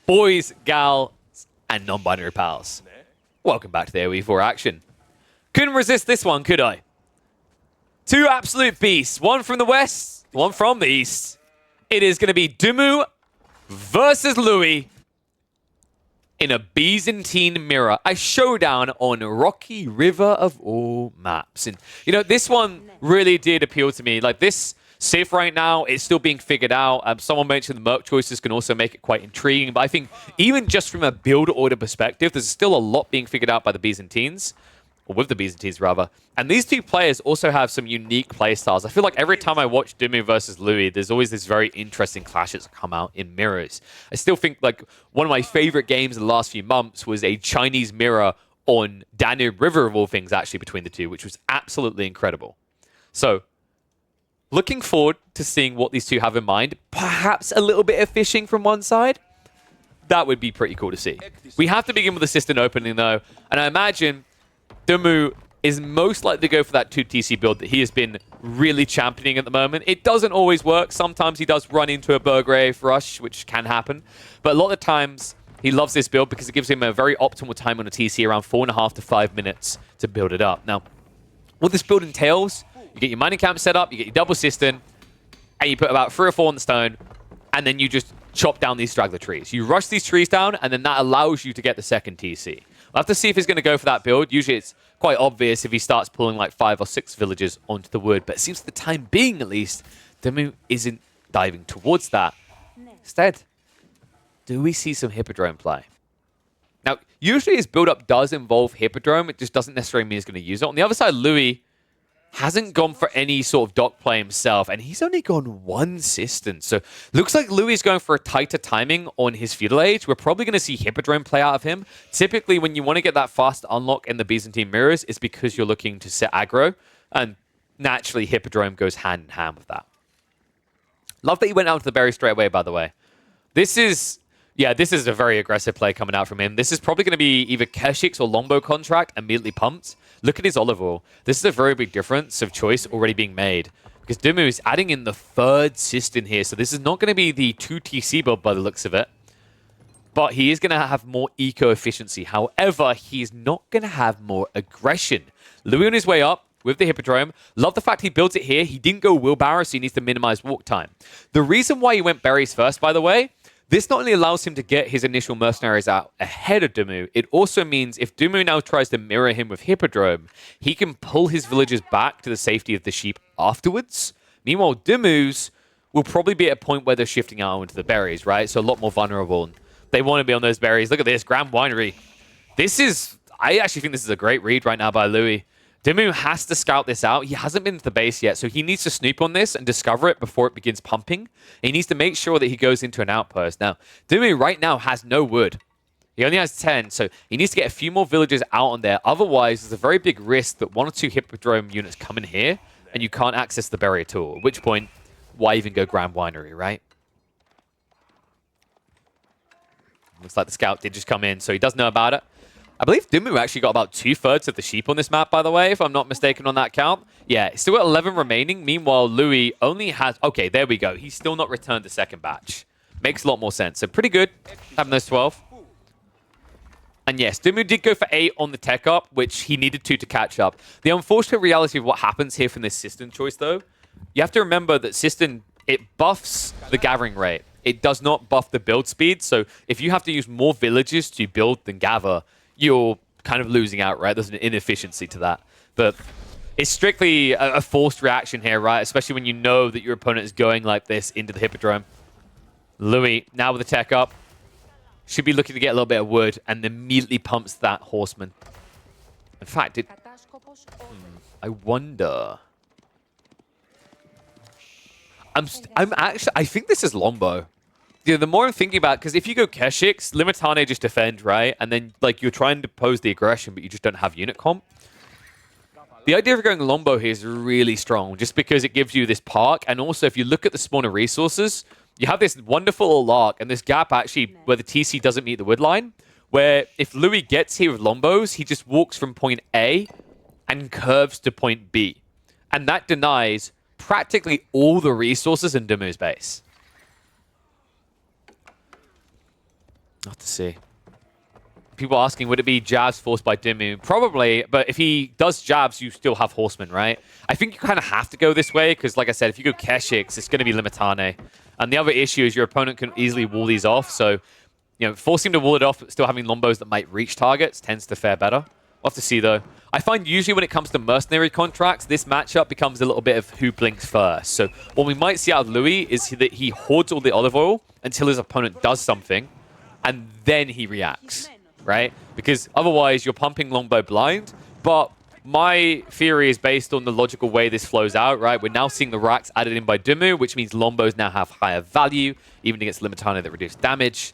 Boys, gals, and non-binary pals. Welcome back to the AoE4 action. Couldn't resist this one, could I? Two absolute beasts. One from the west, one from the east. It is going to be Dumu versus Louis in a Byzantine Mirror. A showdown on Rocky River of all maps. And, you know, this one really did appeal to me. Like, this Civ right now, it's still being figured out. Someone mentioned the Merc choices can also make it quite intriguing. But I think even just from a build order perspective, there's still a lot being figured out by the Byzantines. Or with the Byzantines, rather. And these two players also have some unique playstyles. I feel like every time I watch Dumu versus Louis, there's always this very interesting clashes that come out in mirrors. I still think, like, one of my favorite games in the last few months was a Chinese mirror on Danube River, of all things, actually, between the two, which was absolutely incredible. So, looking forward to seeing what these two have in mind. Perhaps a little bit of fishing from one side. That would be pretty cool to see. We have to begin with the assistant opening, though. And I imagine Dumu is most likely to go for that 2TC build that he has been really championing at the moment. It doesn't always work. Sometimes he does run into a Burgrave rush, which can happen. But a lot of the times, he loves this build because it gives him a very optimal time on a TC, around 4.5 to 5 minutes to build it up. Now, what this build entails, you get your mining camp set up, you get your double cistern, and you put about 3 or 4 on the stone, and then you just chop down these straggler trees. You rush these trees down, and then that allows you to get the second TC. We'll have to see if he's going to go for that build. Usually it's quite obvious if he starts pulling like 5 or 6 villagers onto the wood. But it seems for the time being, at least, Dumu isn't diving towards that. Instead, do we see some Hippodrome play? Now, usually his build-up does involve Hippodrome. It just doesn't necessarily mean he's going to use it. On the other side, Louis hasn't gone for any sort of dock play himself, and he's only gone 1 cistern. So looks like Louis is going for a tighter timing on his feudal age. We're probably going to see Hippodrome play out of him. Typically, when you want to get that fast unlock in the Byzantine Mirrors, it's because you're looking to set aggro, and naturally, Hippodrome goes hand in hand with that. Love that he went out to the berry straight away, by the way. This is a very aggressive play coming out from him. This is probably going to be either Keshik's or Longbow contract immediately pumped. Look at his olive oil. This is a very big difference of choice already being made. Because Dumu is adding in the 3rd cistern here. So this is not going to be the 2TC build by the looks of it. But he is going to have more eco-efficiency. However, he's not going to have more aggression. Louis on his way up with the Hippodrome. Love the fact he built it here. He didn't go wheelbarrow, so he needs to minimize walk time. The reason why he went berries first, by the way, this not only allows him to get his initial mercenaries out ahead of Dumu, it also means if Dumu now tries to mirror him with Hippodrome, he can pull his villagers back to the safety of the sheep afterwards. Meanwhile, Dumu's will probably be at a point where they're shifting out into the berries, right? So a lot more vulnerable. And they want to be on those berries. Look at this, Grand Winery. I actually think this is a great read right now by Louis. Dumu has to scout this out. He hasn't been to the base yet, so he needs to snoop on this and discover it before it begins pumping. He needs to make sure that he goes into an outpost. Now, Dumu right now has no wood. He only has 10, so he needs to get a few more villagers out on there. Otherwise, there's a very big risk that 1 or 2 Hippodrome units come in here and you can't access the berry at all. At which point, why even go Grand Winery, right? Looks like the scout did just come in, so he does know about it. I believe Dumu actually got about 2/3 of the sheep on this map, by the way, if I'm not mistaken on that count. Yeah, he's still got 11 remaining. Meanwhile, Louis only has... Okay, there we go. He's still not returned the second batch. Makes a lot more sense. So pretty good having those 12. And yes, Dumu did go for 8 on the tech up, which he needed to catch up. The unfortunate reality of what happens here from this cistern choice, though, you have to remember that cistern, it buffs the gathering rate. It does not buff the build speed. So if you have to use more villages to build than gather, you're kind of losing out, right? There's an inefficiency to that. But it's strictly a forced reaction here, right? Especially when you know that your opponent is going like this into the Hippodrome. Louis, now with the tech up, should be looking to get a little bit of wood and immediately pumps that horseman. In fact, I wonder... I think this is Longbow. Yeah, the more I'm thinking about it, because if you go Keshik's, Limitane just defend, right? And then like you're trying to pose the aggression, but you just don't have unit comp. The idea of going Longbow here is really strong, just because it gives you this park. And also, if you look at the spawner resources, you have this wonderful lark and this gap actually where the TC doesn't meet the wood line, where if Louis gets here with Longbows, he just walks from point A and curves to point B. And that denies practically all the resources in Dumu's base. Have to see. People asking, would it be jabs forced by Dimu? Probably, but if he does jabs, you still have horsemen, right? I think you kind of have to go this way, because like I said, if you go Keshiks, it's going to be Limitane. And the other issue is your opponent can easily wall these off, so forcing him to wall it off, but still having Lombos that might reach targets tends to fare better. We'll have to see, though. I find usually when it comes to Mercenary contracts, this matchup becomes a little bit of who blinks first. So what we might see out of Louis is that he hoards all the olive oil until his opponent does something, and then he reacts, right? Because otherwise, you're pumping Longbow blind. But my theory is based on the logical way this flows out, right? We're now seeing the racks added in by Dimu, which means Lombos now have higher value, even against Limitana that reduce damage.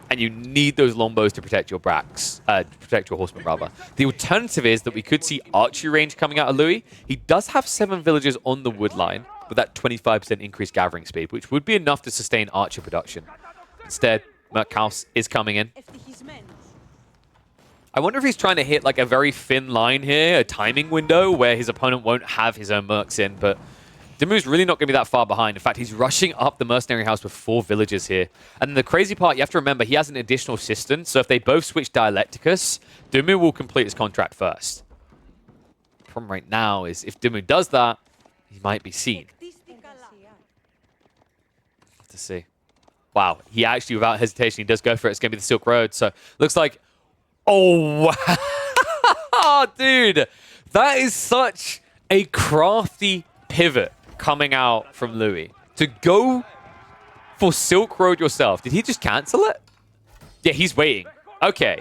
And you need those Lombos to protect your bracks, protect your horsemen, rather. The alternative is that we could see archery range coming out of Louis. He does have 7 villagers on the wood line with that 25% increased gathering speed, which would be enough to sustain archer production. Instead, Merkhaus is coming in. I wonder if he's trying to hit like a very thin line here, a timing window where his opponent won't have his own mercs in, but Dimu's really not going to be that far behind. In fact, he's rushing up the Mercenary house with 4 villagers here. And the crazy part, you have to remember, he has an additional assistant, so if they both switch Dialecticus, Dimu will complete his contract first. The problem right now is if Dimu does that, he might be seen. To see. Wow, he actually, without hesitation, he does go for it. It's going to be the Silk Road. So, looks like... Oh, wow! Dude, that is such a crafty pivot coming out from Louis. To go for Silk Road yourself. Did he just cancel it? Yeah, he's waiting. Okay.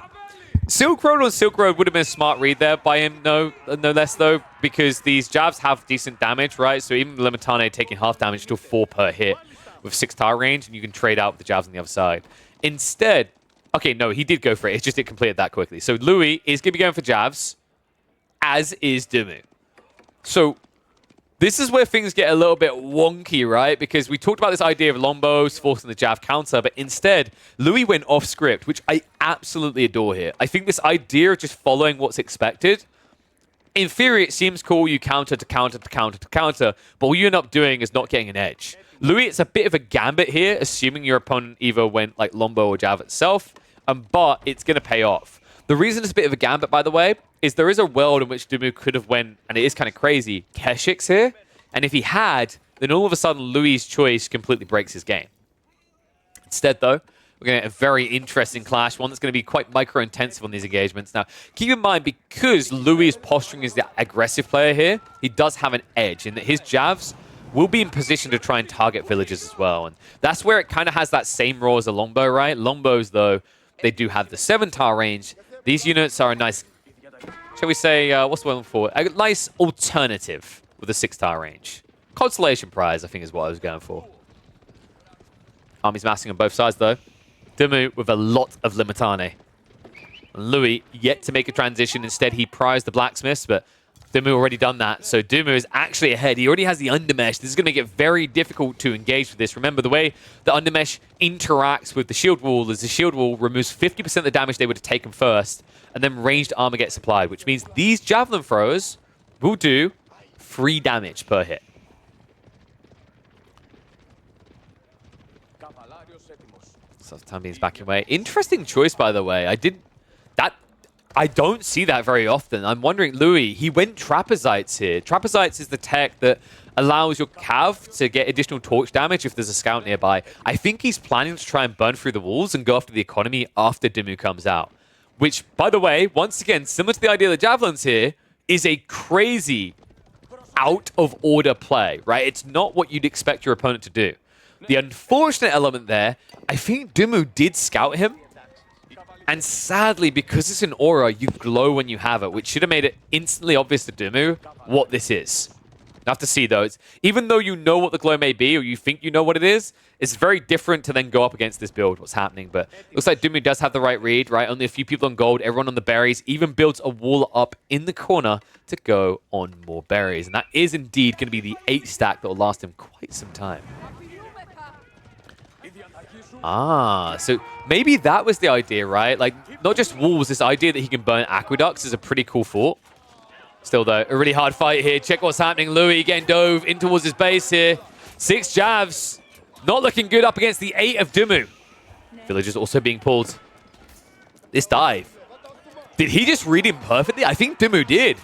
Silk Road on Silk Road would have been a smart read there by him, no less though, because these jabs have decent damage, right? So even Limitane taking half damage, still 4 per hit with 6 tile range, and you can trade out with the jabs on the other side. Instead, okay, no, he did go for it. It's just it completed that quickly. So Louis is going to be going for jabs, as is Dimu. So this is where things get a little bit wonky, right? Because we talked about this idea of Lombos forcing the jab counter, but instead, Louis went off script, which I absolutely adore here. I think this idea of just following what's expected, in theory, it seems cool. You counter to counter to counter to counter, but what you end up doing is not getting an edge. Louis, it's a bit of a gambit here, assuming your opponent either went like Lombo or jab itself, but it's going to pay off. The reason it's a bit of a gambit, by the way, is there is a world in which Dimu could have went, and it is kind of crazy, Keshiks here. And if he had, then all of a sudden Louis' choice completely breaks his game. Instead, though, we're going to get a very interesting clash, one that's going to be quite micro-intensive on these engagements. Now, keep in mind, because Louis is posturing as the aggressive player here, he does have an edge in that his jabs will be in position to try and target villages as well. And that's where it kind of has that same role as a Longbow, right? Longbos, though, they do have the 7-tile range. These units are a nice, shall we say, what's the one for? A nice alternative with a 6-tile range. Consolation prize, I think, is what I was going for. Army's massing on both sides, though. Dimu with a lot of Limitane. And Louis yet to make a transition. Instead, he prized the blacksmiths, but Dimu already done that. So Dimu is actually ahead. He already has the undermesh. This is going to make it very difficult to engage with this. Remember, the way the undermesh interacts with the shield wall is the shield wall removes 50% of the damage they would have taken first, and then ranged armor gets applied, which means these javelin throwers will do 3 damage per hit. So Tambien's backing away. Interesting choice, by the way. I don't see that very often. I'm wondering, Louis, he went Trapezites here. Trapezites is the tech that allows your cav to get additional torch damage if there's a scout nearby. I think he's planning to try and burn through the walls and go after the economy after Dimu comes out. Which, by the way, once again, similar to the idea of the javelins here, is a crazy out-of-order play, right? It's not what you'd expect your opponent to do. The unfortunate element there, I think Dimu did scout him. And sadly, because it's an aura, you glow when you have it, which should have made it instantly obvious to Dimu what this is. You have to see, though. Even though you know what the glow may be, or you think you know what it is, it's very different to then go up against this build, what's happening. But it looks like Dimu does have the right read, right? Only a few people on gold, everyone on the berries, even builds a wall up in the corner to go on more berries. And that is indeed going to be the 8 stack that will last him quite some time. Ah, so maybe that was the idea, right? Like, not just walls, this idea that he can burn aqueducts is a pretty cool thought. Still, though, a really hard fight here. Check what's happening. Louis getting dove in towards his base here. 6 jabs. Not looking good up against the 8 of Dimu. Villagers also being pulled. this dive. Did he just read him perfectly? I think Dumu did.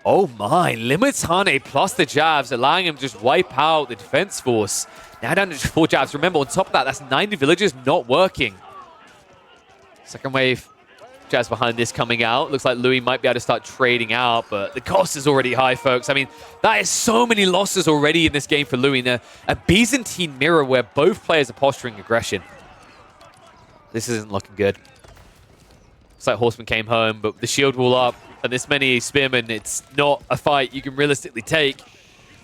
Oh my, Limitane plus the jabs, allowing him to just wipe out the defense force. Now down to just 4 jabs. Remember, on top of that, that's 90 villagers not working. Second wave jabs behind this coming out. Looks like Louis might be able to start trading out, but the cost is already high, folks. I mean, that is so many losses already in this game for Louis. Now, a Byzantine Mirror where both players are posturing aggression. This isn't looking good. Looks like Horseman came home, but the shield wall up, and this many spearmen, it's not a fight you can realistically take.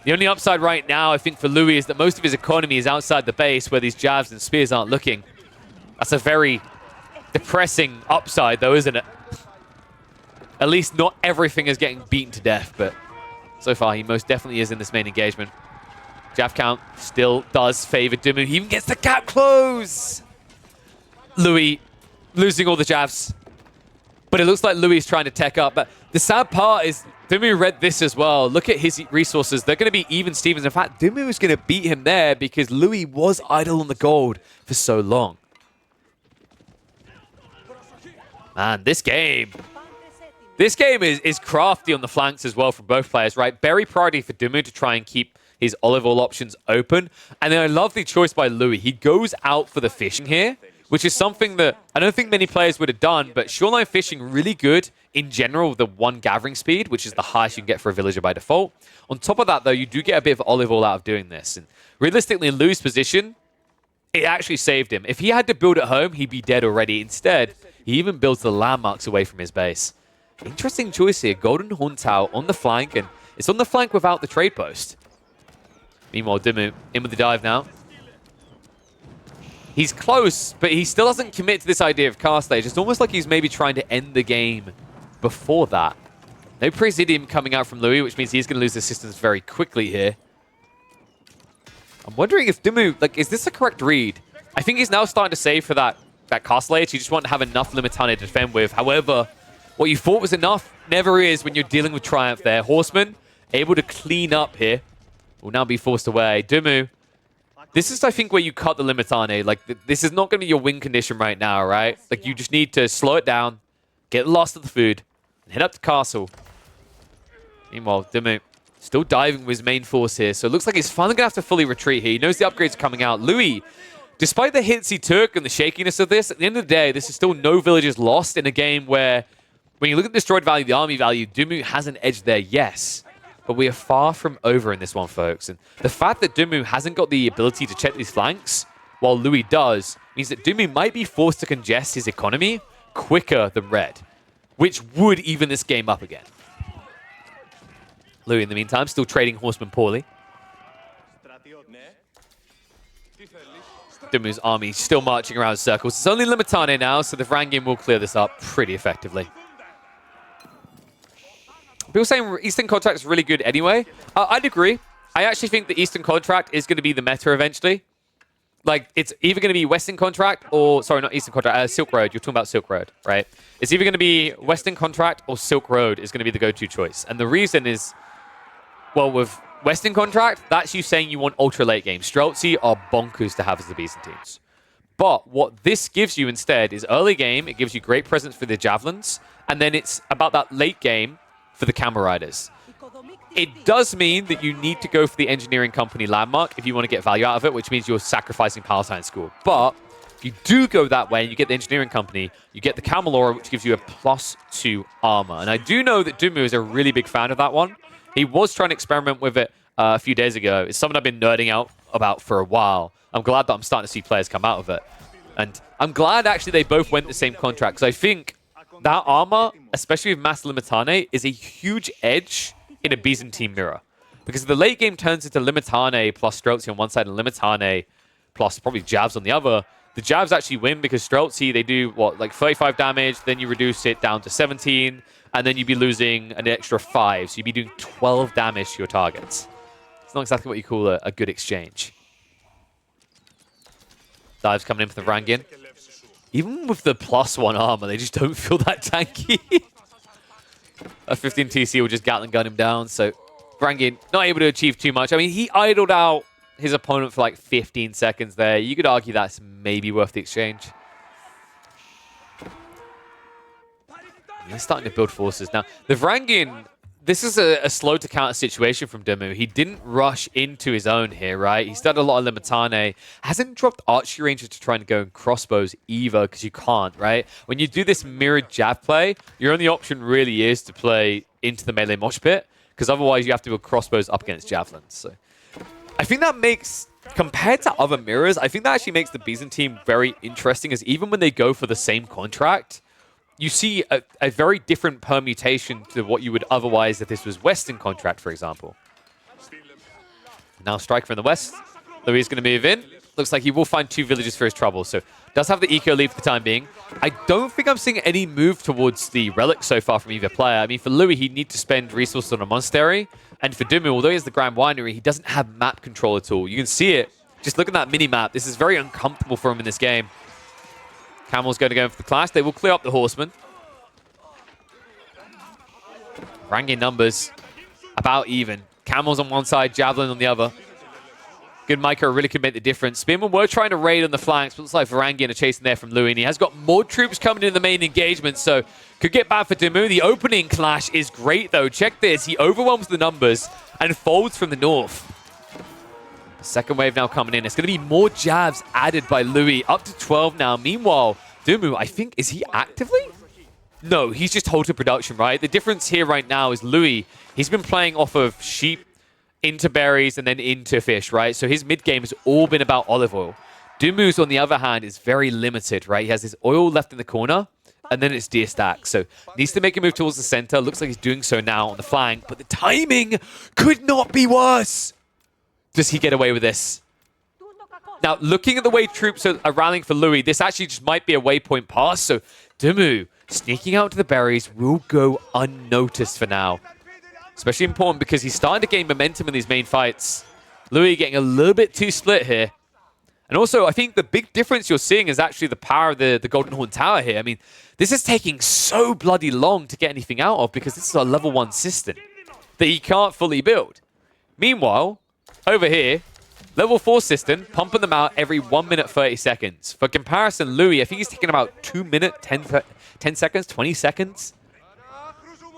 The only upside right now, I think, for Louis is that most of his economy is outside the base where these jabs and spears aren't looking. That's a very depressing upside, though, isn't it? At least not everything is getting beaten to death, but so far he most definitely is in this main engagement. Jab count still does favor Dumu. He even gets the gap close! Louis losing all the jabs. But it looks like Louis is trying to tech up. But the sad part is Dumu read this as well. Look at his resources. They're going to be even Stevens. In fact, Dumu is going to beat him there because Louis was idle on the gold for so long. Man, this game is crafty on the flanks as well from both players, right? Very priority for Dumu to try and keep his olive oil options open. And then I love the choice by Louis. He goes out for the fishing here, which is something that I don't think many players would have done, but shoreline fishing really good in general with the 1 gathering speed, which is the highest you can get for a villager by default. On top of that, though, you do get a bit of olive oil out of doing this. And realistically, in Louis' position, it actually saved him. If he had to build at home, he'd be dead already. Instead, he even builds the landmarks away from his base. Interesting choice here. Golden Horn Tower on the flank, and it's on the flank without the trade post. Meanwhile, Dumu in with the dive now. He's close, but he still doesn't commit to this idea of cast stage. It's almost like he's maybe trying to end the game before that. No Presidium coming out from Louis, which means he's going to lose assistance very quickly here. I'm wondering if Dumu, like, is this the correct read? I think he's now starting to save for that castle age. You just want to have enough Limitane to defend with. However, what you thought was enough never is when you're dealing with Triumph there. Horseman able to clean up here. Will now be forced away. Dumu. This is, I think, where you cut the Limitane. Like, this is not going to be your win condition right now, right? Like, you just need to slow it down, get lost at the food, and head up to castle. Meanwhile, Dumu still diving with his main force here. So it looks like he's finally going to have to fully retreat here. He knows the upgrades are coming out. Louis, despite the hits he took and the shakiness of this, at the end of the day, this is still no villages lost in a game where, when you look at the destroyed value, the army value, Dumu has an edge there, yes. But we are far from over in this one, folks. And the fact that Dumu hasn't got the ability to check these flanks, while Louis does, means that Dumu might be forced to congest his economy quicker than Red, which would even this game up again. Louis, in the meantime, still trading Horseman poorly. Dumu's army still marching around in circles. It's only Limitane now, so the Vrangin will clear this up pretty effectively. People saying Eastern Contract is really good anyway. I'd agree. I actually think the Eastern Contract is going to be the meta eventually. Like, it's either going to be Western Contract or... Sorry, not Eastern Contract. Silk Road. You're talking about Silk Road, right? It's either going to be Western Contract or Silk Road is going to be the go-to choice. And the reason is... Well, with Western Contract, that's you saying you want ultra-late game. Streltsy are bonkers to have as the Byzantines. But what this gives you instead is early game, it gives you great presence for the Javelins, and then it's about that late game for the Camel Riders. It does mean that you need to go for the Engineering Company landmark if you want to get value out of it, which means you're sacrificing Palatine School. But if you do go that way and you get the Engineering Company, you get the Camel Aura, which gives you a +2 armor. And I do know that Dumu is a really big fan of that one. He was trying to experiment with it a few days ago. It's something I've been nerding out about for a while. I'm glad that I'm starting to see players come out of it. And I'm glad, actually, they both went the same contract, because I think that armor, especially with Mass Limitane, is a huge edge in a Byzantine Mirror. Because if the late game turns into Limitane plus Streltsy on one side and Limitane plus probably Jabs on the other, the Jabs actually win because Streltsy, they do, what, like 35 damage, then you reduce it down to 17, and then you'd be losing an extra 5, so you'd be doing 12 damage to your targets. It's not exactly what you call a good exchange. Dives coming in for the Vrangin. Even with the +1 armor, they just don't feel that tanky. A 15 TC will just Gatling gun him down, so Vrangin not able to achieve too much. I mean, he idled out his opponent for like 15 seconds there. You could argue that's maybe worth the exchange. He's starting to build forces. Now, the Varangian, this is a slow to counter situation from Dumu. He didn't rush into his own here, right? He's done a lot of Limitane. Hasn't dropped archery ranges to try and go in crossbows either, because you can't, right? When you do this mirrored jab play, your only option really is to play into the melee mosh pit, because otherwise you have to build crossbows up against javelins. So I think that makes, compared to other mirrors, I think that actually makes the Byzantine very interesting, as even when they go for the same contract, you see a very different permutation to what you would otherwise if this was Western contract, for example. Now strike from the west. Louis is going to move in. Looks like he will find 2 villages for his trouble, so does have the eco lead for the time being. I don't think I'm seeing any move towards the relic so far from either player. I mean, for Louis, he'd need to spend resources on a monastery, and for Dumu, although he has the Grand Winery, he doesn't have map control at all. You can see it. Just look at that mini-map. This is very uncomfortable for him in this game. Camel's going to go in for the clash. They will clear up the horsemen. Varangian numbers about even. Camels on one side, Javelin on the other. Good micro really could make the difference. Spearmen were trying to raid on the flanks, but looks like Varangian are chasing there from Louis. And he has got more troops coming in the main engagement, so could get bad for Dumu. The opening clash is great, though. Check this. He overwhelms the numbers and folds from the north. Second wave now coming in. It's going to be more jabs added by Louis, up to 12 now. Meanwhile, Dumu, I think, is he actively? No, he's just halted production, right? The difference here right now is Louis, he's been playing off of sheep into berries and then into fish, right? So his mid-game has all been about olive oil. Dumu's, on the other hand, is very limited, right? He has his oil left in the corner, and then it's deer stack. So needs to make a move towards the center. Looks like he's doing so now on the flank, but the timing could not be worse. Does he get away with this? Now, looking at the way troops are rallying for Louis, this actually just might be a waypoint pass. So Dumu, sneaking out to the berries, will go unnoticed for now. Especially important because he's starting to gain momentum in these main fights. Louis getting a little bit too split here. And also, I think the big difference you're seeing is actually the power of the Golden Horn Tower here. I mean, this is taking so bloody long to get anything out of because this is a level 1 system that he can't fully build. Meanwhile, over here, level 4 system, pumping them out every 1 minute 30 seconds. For comparison, Louis, I think he's taking about 2 minutes, 10 seconds, 20 seconds.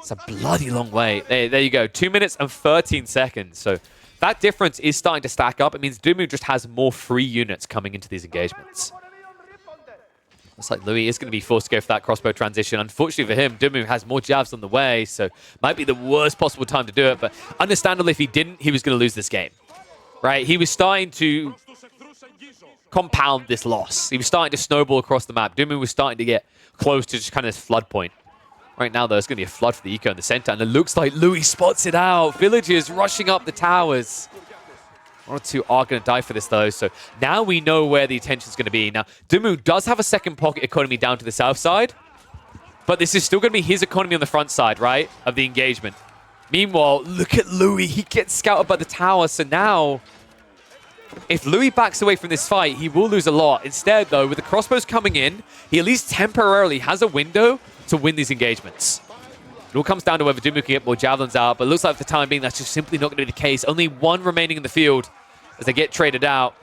It's a bloody long way. There you go, 2 minutes and 13 seconds. So that difference is starting to stack up. It means Dumu just has more free units coming into these engagements. Looks like Louis is going to be forced to go for that crossbow transition. Unfortunately for him, Dumu has more jabs on the way, so might be the worst possible time to do it. But understandably, if he didn't, he was going to lose this game. Right? He was starting to compound this loss. He was starting to snowball across the map. Dumu was starting to get close to just kind of this flood point. Right now, though, it's going to be a flood for the eco in the center, and it looks like Louis spots it out. Villagers rushing up the towers. 1 or 2 are going to die for this, though, so now we know where the attention's going to be. Now, Dumu does have a second pocket economy down to the south side, but this is still going to be his economy on the front side, right, of the engagement. Meanwhile, look at Louis. He gets scouted by the tower, so now if Louis backs away from this fight, he will lose a lot. Instead, though, with the crossbows coming in, he at least temporarily has a window to win these engagements. It all comes down to whether Dumu can get more javelins out, but it looks like for the time being, that's just simply not going to be the case. Only 1 remaining in the field as they get traded out.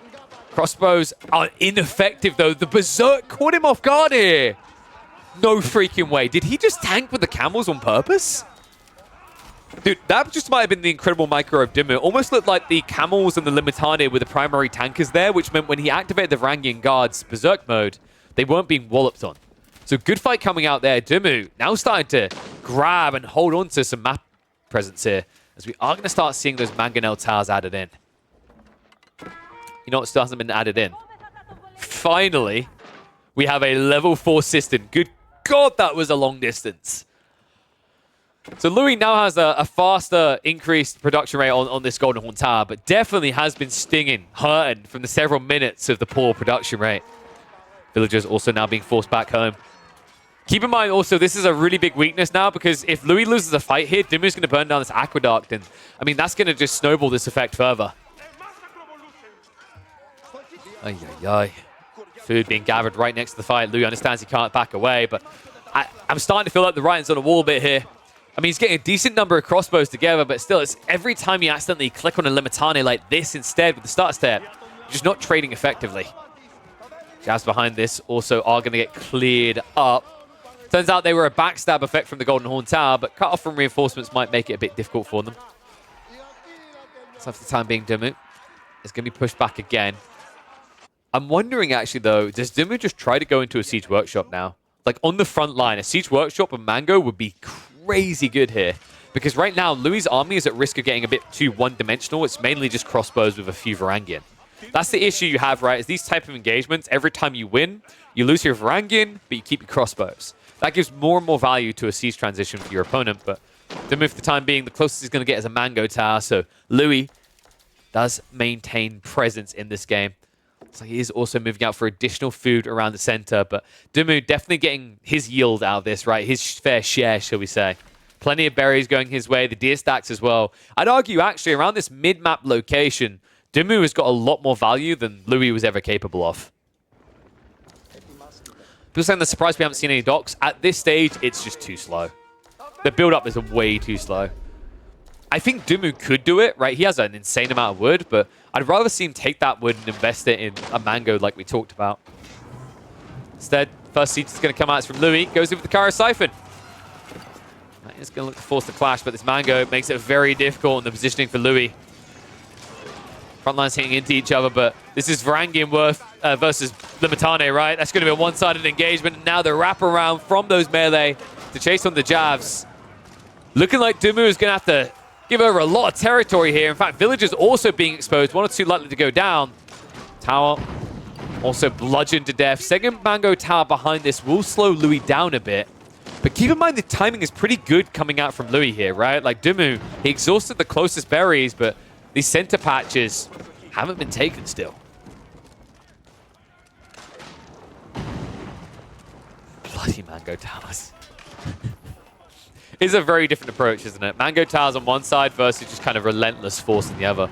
Crossbows are ineffective, though. The Berserk caught him off guard here. No freaking way. Did he just tank with the camels on purpose? Dude, that just might have been the incredible micro of Dumu. It almost looked like the camels and the Limitane were the primary tankers there, which meant when he activated the Varangian guards Berserk mode, they weren't being walloped on. So good fight coming out there. Dumu now starting to grab and hold on to some map presence here, as we are going to start seeing those mangonel towers added in. You know what still hasn't been added in? Finally, we have a level 4 system. Good God, that was a long distance. So Louis now has a faster increased production rate on this Golden Horn Tower, but definitely has been stinging, hurting from the several minutes of the poor production rate. Villagers also now being forced back home. Keep in mind also, this is a really big weakness now, because if Louis loses a fight here, Dumu's going to burn down this aqueduct, and I mean, that's going to just snowball this effect further. Ay, ay, ay. Food being gathered right next to the fight. Louis understands he can't back away, but I'm starting to feel like the writing's on the wall a bit here. I mean, he's getting a decent number of crossbows together, but still, it's every time you accidentally click on a Limitane like this instead with the start step, you're just not trading effectively. Jabs behind this also are going to get cleared up. Turns out they were a backstab effect from the Golden Horn Tower, but cut off from reinforcements might make it a bit difficult for them. So for the time being, Dumu is going to be pushed back again. I'm wondering, actually, though, does Dumu just try to go into a Siege Workshop now? Like, on the front line, a Siege Workshop and Mango would be crazy good here. Because right now, Louis' army is at risk of getting a bit too one-dimensional. It's mainly just crossbows with a few Varangian. That's the issue you have, right? Is these type of engagements, every time you win, you lose your Varangian, but you keep your crossbows. That gives more and more value to a siege transition for your opponent, but Dumu, for the time being, the closest he's going to get is a Mango Tower, so Louis does maintain presence in this game. So he is also moving out for additional food around the center, but Dumu definitely getting his yield out of this, right? His fair share, shall we say. Plenty of berries going his way, the deer stacks as well. I'd argue, actually, around this mid-map location, Dumu has got a lot more value than Louis was ever capable of. People saying they're surprised we haven't seen any docks. At this stage, it's just too slow. The build-up is way too slow. I think Dumu could do it, right? He has an insane amount of wood, but I'd rather see him take that wood and invest it in a mango like we talked about. Instead, first siege is going to come out from Louis. Goes in with the Kara Siphon. He's going to look to force the clash, but this mango makes it very difficult in the positioning for Louis. Front lines hitting into each other, but this is Varangian versus Limitane, right? That's going to be a one-sided engagement. And now the wraparound from those melee to chase on the jabs. Looking like Dumu is going to have to give over a lot of territory here. In fact, villagers also being exposed. 1 or 2 likely to go down. Tower also bludgeoned to death. Second Mango Tower behind this will slow Louis down a bit. But keep in mind the timing is pretty good coming out from Louis here, right? Like Dumu, he exhausted the closest berries, but these center patches haven't been taken still. Bloody Mango Towers. It's a very different approach, isn't it? Mango Towers on one side versus just kind of relentless force on the other.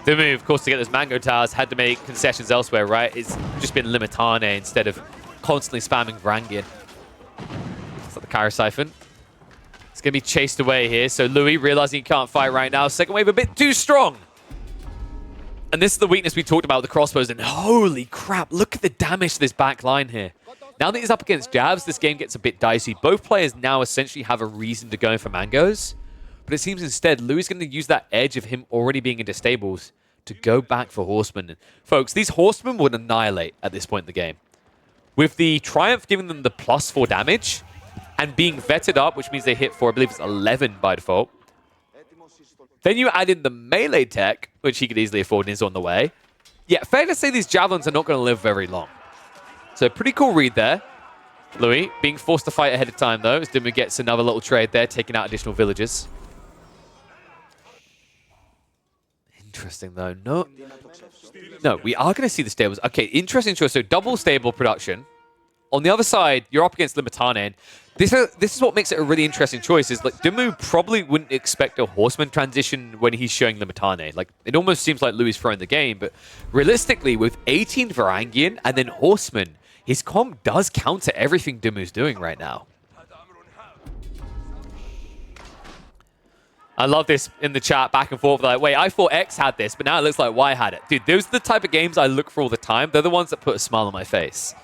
Dumu, of course, to get those Mango Towers, had to make concessions elsewhere, right? It's just been Limitane instead of constantly spamming Varangian. It's like the Kara Siphon. It's going to be chased away here, so Louis, realizing he can't fight right now, second wave a bit too strong. And this is the weakness we talked about with the crossbows, and holy crap, look at the damage to this back line here. Now that he's up against jabs, this game gets a bit dicey. Both players now essentially have a reason to go in for mangoes, but it seems instead Louis is going to use that edge of him already being into stables to go back for horsemen. And folks, these horsemen would annihilate at this point in the game. With the Triumph giving them the +4 damage and being vetted up, which means they hit for, I believe it's 11 by default. Then you add in the melee tech, which he could easily afford and is on the way. Yeah, fair to say these javelins are not going to live very long. So pretty cool read there. Louis being forced to fight ahead of time, though, as Dumu gets another little trade there, taking out additional villages. Interesting, though. No, we are going to see the stables. Okay, interesting choice. So double stable production. On the other side, you're up against Limitane. This is what makes it a really interesting choice. Is like Dumu probably wouldn't expect a horseman transition when he's showing Limitane. Like it almost seems like Louis throwing the game, but realistically, with 18 Varangian and then horseman, his comp does counter everything Dumu's doing right now. I love this in the chat, back and forth. Like, wait, I thought X had this, but now it looks like Y had it. Dude, those are the type of games I look for all the time. They're the ones that put a smile on my face.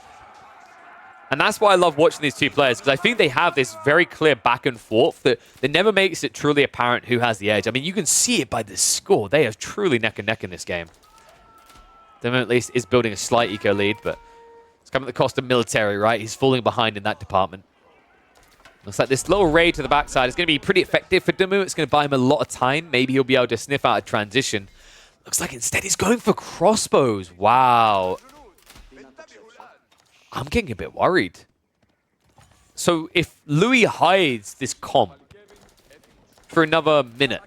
And that's why I love watching these two players, because I think they have this very clear back and forth that never makes it truly apparent who has the edge. I mean, you can see it by the score. They are truly neck and neck in this game. Dumu at least is building a slight eco lead, but it's coming at the cost of military, right? He's falling behind in that department. Looks like this little raid to the backside is going to be pretty effective for Dumu. It's going to buy him a lot of time. Maybe he'll be able to sniff out a transition. Looks like instead he's going for crossbows. Wow. I'm getting a bit worried. So if Louis hides this comp for another minute,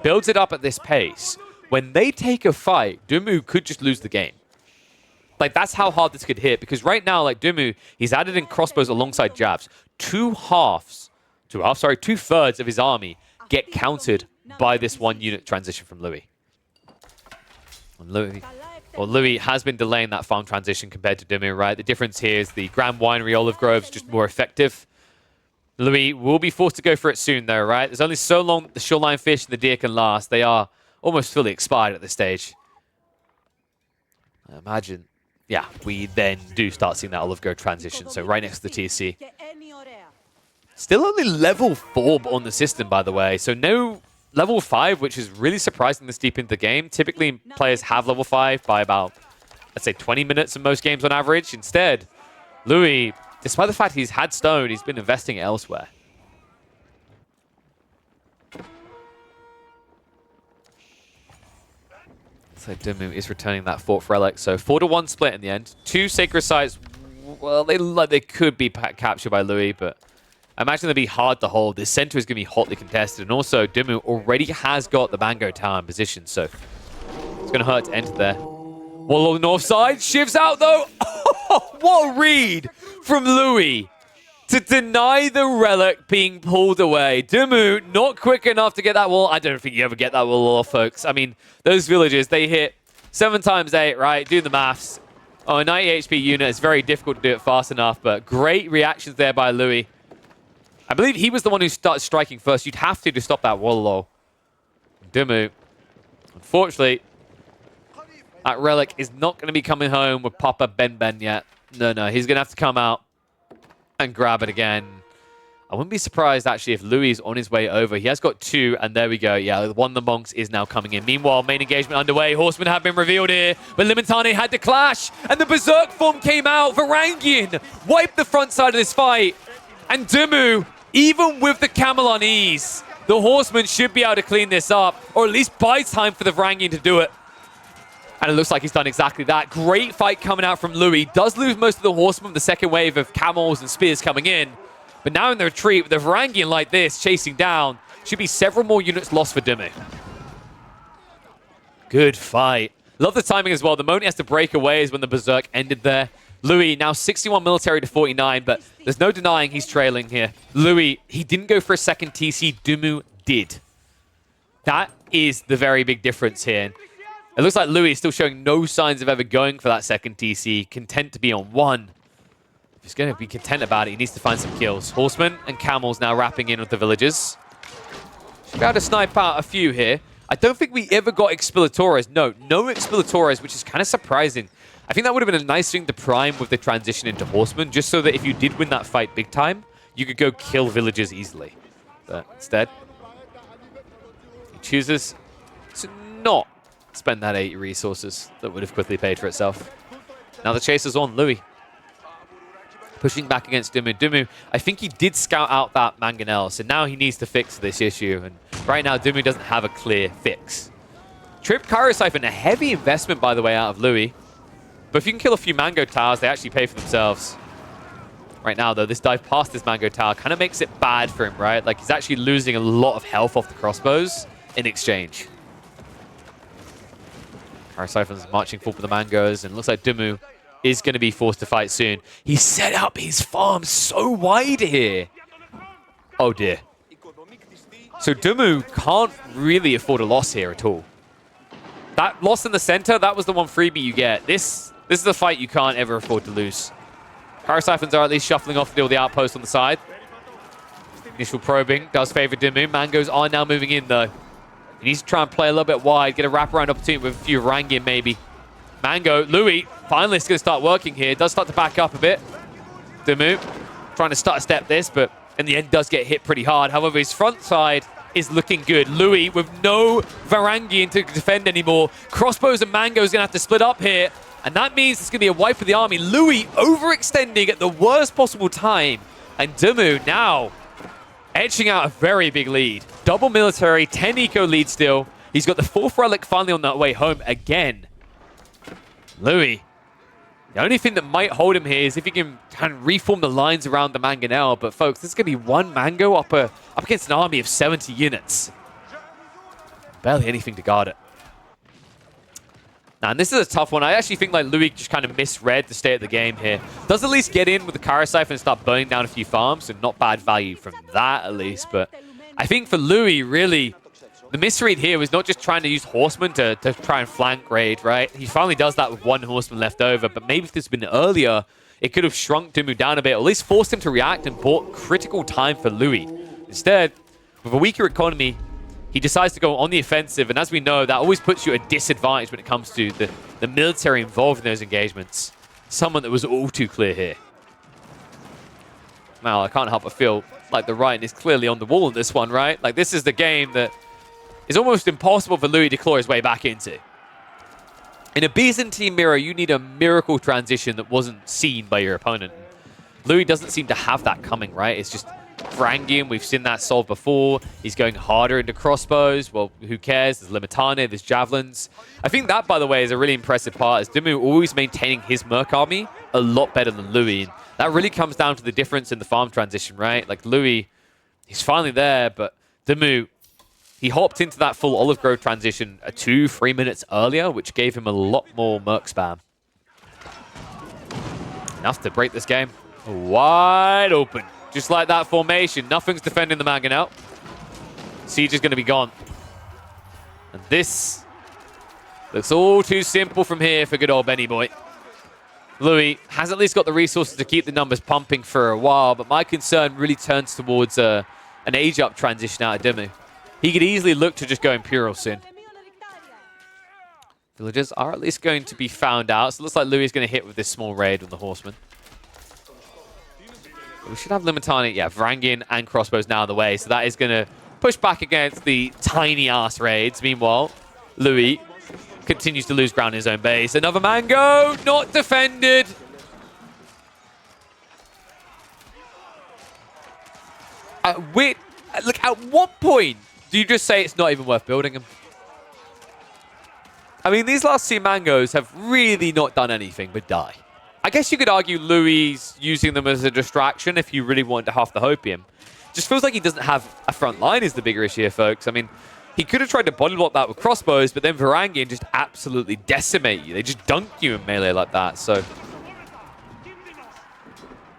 builds it up at this pace, when they take a fight, Dumu could just lose the game. Like, that's how hard this could hit. Because right now, like, Dumu, he's added in crossbows alongside jabs. Two-thirds of his army get countered by this one unit transition from Louis. And Louis has been delaying that farm transition compared to Dumu, right? The difference here is the Grand Winery Olive Grove's just more effective. Louis will be forced to go for it soon, though, right? There's only so long the shoreline fish and the deer can last. They are almost fully expired at this stage. I imagine, yeah, we then do start seeing that Olive Grove transition. So right next to the TC. Still only level 4 on the system, by the way. So no level 5, which is really surprising this deep into the game. Typically, players have level 5 by about, let's say, 20 minutes in most games on average. Instead, Louis, despite the fact he's had stone, he's been investing elsewhere. So Dimu is returning that 4th relic. So 4-1 split in the end. 2 sacred sites, well, they could be captured by Louis, but I imagine they'll be hard to hold. This center is going to be hotly contested. And also, Dimu already has got the Mango Tower in position, so it's going to hurt to enter there. Wall on the north side. Shiv's out, though. What a read from Louis to deny the relic being pulled away. Dimu not quick enough to get that wall. I don't think you ever get that wall off, folks. I mean, those villagers, they hit 7 times 8, right? Do the maths. Oh, a 90 HP unit is very difficult to do it fast enough, but great reactions there by Louis. I believe he was the one who started striking first. You'd have to stop that wall low. Dimu, unfortunately, that relic is not going to be coming home with Papa Ben yet. No, he's going to have to come out and grab it again. I wouldn't be surprised, actually, if Louis is on his way over. He has got 2, and there we go. Yeah, one of the monks is now coming in. Meanwhile, main engagement underway. Horsemen have been revealed here, but Limitane had to clash, and the Berserk form came out. Varangian wiped the front side of this fight, and Dimu, even with the camel on ease, the Horsemen should be able to clean this up, or at least buy time for the Varangian to do it. And it looks like he's done exactly that. Great fight coming out from Louis. Does lose most of the Horsemen, the second wave of camels and spears coming in. But now in the retreat, with the Varangian like this, chasing down, should be several more units lost for Dimu. Good fight. Love the timing as well. The moment he has to break away is when the Berserk ended there. Louis, now 61 military to 49, but there's no denying he's trailing here. Louis, he didn't go for a second TC. Dimu did. That is the very big difference here. It looks like Louis is still showing no signs of ever going for that second TC, content to be on 1. If he's going to be content about it, he needs to find some kills. Horsemen and camels now wrapping in with the villagers. Should be able to snipe out a few here. I don't think we ever got Expilatores. No Expilatores, which is kind of surprising. I think that would have been a nice thing to prime with the transition into Horsemen, just so that if you did win that fight big time, you could go kill villagers easily. But instead, he chooses to not spend that 80 resources that would have quickly paid for itself. Now the chase is on Louis. Pushing back against Dimu. Dimu, I think he did scout out that mangonel, so now he needs to fix this issue. And right now, Dimu doesn't have a clear fix. Trip Cairo Siphon, a heavy investment, by the way, out of Louis. But if you can kill a few Mango Towers, they actually pay for themselves. Right now, though, this dive past this Mango Tower kind of makes it bad for him, right? Like, he's actually losing a lot of health off the crossbows in exchange. Cairo Siphon's marching forward for the Mangoes, and it looks like Dimu is going to be forced to fight soon. He set up his farm so wide here. Oh, dear. So Dimu can't really afford a loss here at all. That loss in the center, that was the one freebie you get. This is a fight you can't ever afford to lose. Cairo Siphons are at least shuffling off to deal with the outpost on the side. Initial probing does favor Dimu. Mangoes are now moving in, though. He needs to try and play a little bit wide, get a wraparound opportunity with a few Varangian, maybe. Mango, Louis, finally is going to start working here. Does start to back up a bit. Dimu trying to start a step this, but in the end does get hit pretty hard. However, his front side is looking good. Louis with no Varangian to defend anymore. Crossbows and Mango is going to have to split up here. And that means it's going to be a wipe of the army. Louis overextending at the worst possible time. And Dimu now edging out a very big lead. Double military, 10 eco lead still. He's got the 4th relic finally on that way home again. Louis, the only thing that might hold him here is if he can kind of reform the lines around the Mangonel. But folks, this is going to be one Mango up against an army of 70 units. Barely anything to guard it. Now, and this is a tough one. I actually think like Louis just kind of misread the state of the game here. Does at least get in with the Cairo Siphon and start burning down a few farms, and not bad value from that at least. But I think for Louis, really, the misread here was not just trying to use Horsemen to try and flank raid, right? He finally does that with 1 Horseman left over, but maybe if this had been earlier, it could have shrunk Dimu down a bit, or at least forced him to react and bought critical time for Louis. Instead, with a weaker economy, he decides to go on the offensive, and as we know, that always puts you at a disadvantage when it comes to the military involved in those engagements. Someone that was all too clear here. Now, I can't help but feel like the writing is clearly on the wall in this one, right? Like, this is the game that is almost impossible for Louis to claw his way back into. In a Byzantine Mirror, you need a miracle transition that wasn't seen by your opponent. Louis doesn't seem to have that coming, right? It's just Varangian. We've seen that solved before. He's going harder into crossbows. Well, who cares? There's Limitane, there's javelins. I think that, by the way, is a really impressive part. Is Dimu always maintaining his Merc army a lot better than Louis. And that really comes down to the difference in the farm transition, right? Like Louis, he's finally there, but Dimu, he hopped into that full Olive Grove transition 2-3 minutes earlier, which gave him a lot more Merc spam. Enough to break this game. Wide open. Just like that formation. Nothing's defending the Magan out. Siege is going to be gone. And this looks all too simple from here for good old Benny boy. Louis has at least got the resources to keep the numbers pumping for a while, but my concern really turns towards an age-up transition out of Dimu. He could easily look to just go Imperial soon. Villagers are at least going to be found out, so it looks like Louis is going to hit with this small raid on the Horseman. We should have Limitane, yeah, Varangian and crossbows now in the way, so that is going to push back against the tiny-ass raids. Meanwhile, Louis continues to lose ground in his own base. Another mango, not defended. Look, at what point do you just say it's not even worth building them? I mean, these last two mangoes have really not done anything but die. I guess you could argue Louis using them as a distraction if you really wanted to half the hopium. Just feels like he doesn't have a front line is the bigger issue here, folks. I mean, he could have tried to body block that with crossbows, but then Varangian just absolutely decimate you. They just dunk you in melee like that, so...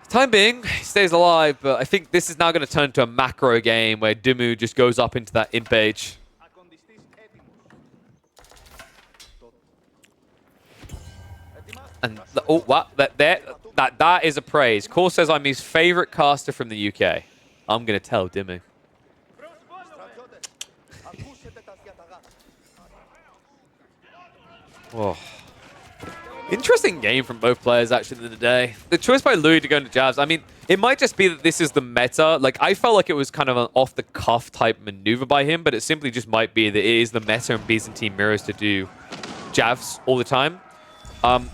Time being, he stays alive, but I think this is now going to turn into a macro game where Dimu just goes up into that imp age. And oh, wow, that is a praise. Core says I'm his favorite caster from the UK. I'm gonna tell Dimu. Oh. Interesting game from both players actually in the day. The choice by Louis to go into jabs, I mean, it might just be that this is the meta. Like, I felt like it was kind of an off-the-cuff type maneuver by him, but it simply just might be that it is the meta in Byzantine Mirrors to do jabs all the time.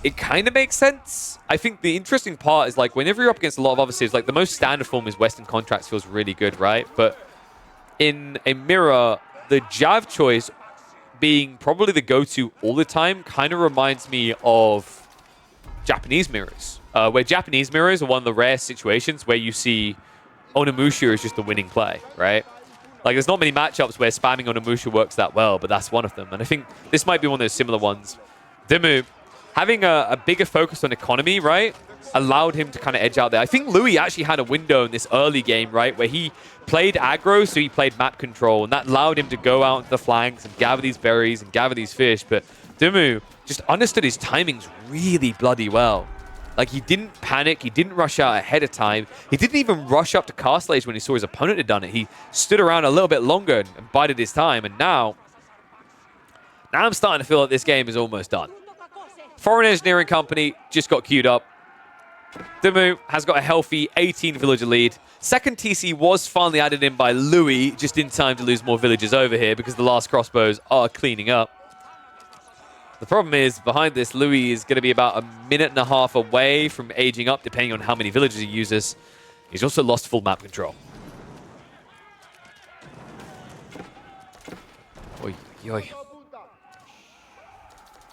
It kind of makes sense. I think the interesting part is, like, whenever you're up against a lot of other civs, like, the most standard form is Western Contracts feels really good, right? But in a mirror, the Jav choice being probably the go-to all the time kind of reminds me of Japanese mirrors, where Japanese mirrors are one of the rare situations where you see Onimusha is just the winning play, right? Like, there's not many matchups where spamming Onimusha works that well, but that's one of them. And I think this might be one of those similar ones. Dimu, having a bigger focus on economy, right, allowed him to kind of edge out there. I think Louis actually had a window in this early game, right, where he played aggro, so he played map control, and that allowed him to go out into the flanks and gather these berries and gather these fish. But Dimu just understood his timings really bloody well. Like, he didn't panic, he didn't rush out ahead of time, he didn't even rush up to Castle Age when he saw his opponent had done it. He stood around a little bit longer and bided his time, and now I'm starting to feel like this game is almost done. Foreign Engineering Company just got queued up. Dimu has got a healthy 18 villager lead. Second TC was finally added in by Louis, just in time to lose more villagers over here because the last crossbows are cleaning up. The problem is, behind this, Louis is going to be about a minute and a half away from aging up, depending on how many villagers he uses. He's also lost full map control. Oy, oy.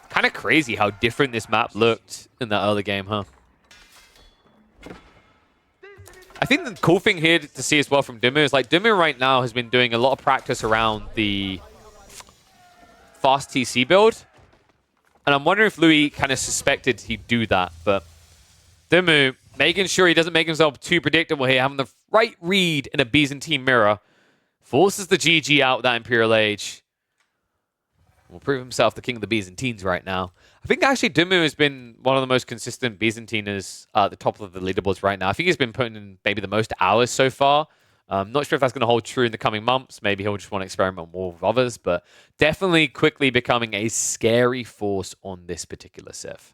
Kind of crazy how different this map looked in that early game, huh? I think the cool thing here to see as well from Dimu is, like, Dimu right now has been doing a lot of practice around the fast TC build. And I'm wondering if Louis kind of suspected he'd do that. But Dimu, making sure he doesn't make himself too predictable here, having the right read in a Byzantine Mirror, forces the GG out with that Imperial Age. Will prove himself the king of the Byzantines right now. I think actually Dimu has been one of the most consistent Byzantiners at the top of the leaderboards right now. I think he's been putting in maybe the most hours so far. Not sure if that's going to hold true in the coming months. Maybe he'll just want to experiment more with others, but definitely quickly becoming a scary force on this particular Civ.